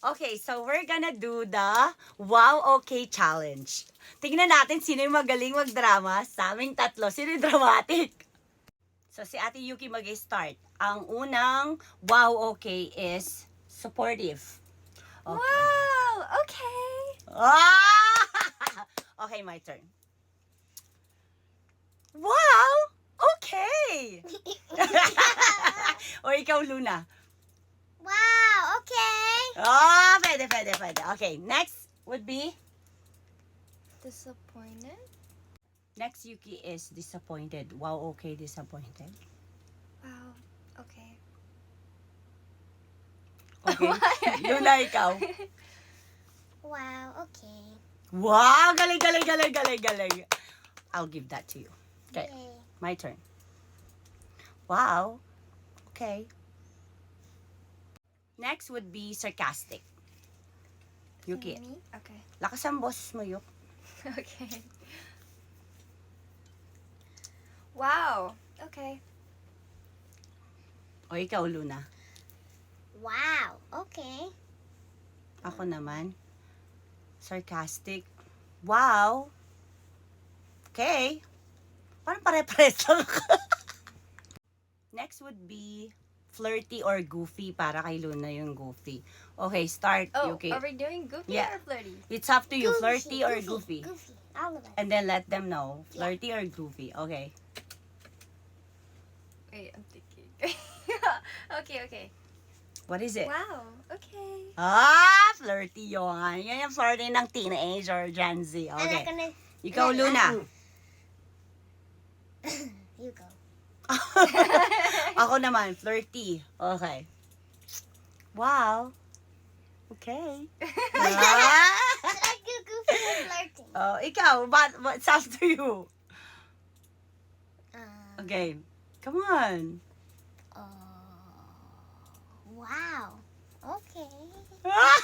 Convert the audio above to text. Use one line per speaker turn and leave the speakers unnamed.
Okay, so we're gonna do the Wow Okay Challenge. Tingnan natin sino yung magaling magdrama sa aming tatlo. Sino yung dramatic? So si Ate Yuki mag-start. Ang unang Wow Okay is supportive. Okay.
Wow! Okay.
Ah! Okay, my turn. Wow! Okay! O ikaw, Luna.
Wow, okay.
Oh, pwede. Okay, next would be,
Disappointed?
next Yuki is disappointed. Wow, okay, disappointed.
Wow. Okay.
Okay. Luna, ikaw.
Wow, okay.
Wow, galing. I'll give that to you. Okay,
Yay.
my turn. Wow. Okay. Next would be sarcastic. Yuki,
Me? Okay.
lakas ang boses mo, Yuk.
Okay. Wow. Okay.
O ikaw, Luna.
Wow, okay.
Ako naman. Sarcastic. Wow. Okay. Parang pare-pares lang. Next would be flirty or goofy. Para kay Luna yung goofy. Okay, start,
Oh,
Yuki.
are we doing goofy
Yeah.
or flirty?
It's up to you, flirty or goofy.
Goofy, all of it.
And then let them know, flirty or goofy. Okay.
Wait, I'm thinking. Okay.
What is it?
Wow. Okay.
Ah, flirty yun. Yan yung flirty ng teenage or Gen Z.
I'm not
Okay.
gonna.
Ikaw, Luna.
You go.
Ako naman, flirty. Okay. Wow. Okay. Ah.
I like you, goofy and flirting.
Oh, ikaw, what's up to you? Okay. Come on.
Wow. Okay.
Ah!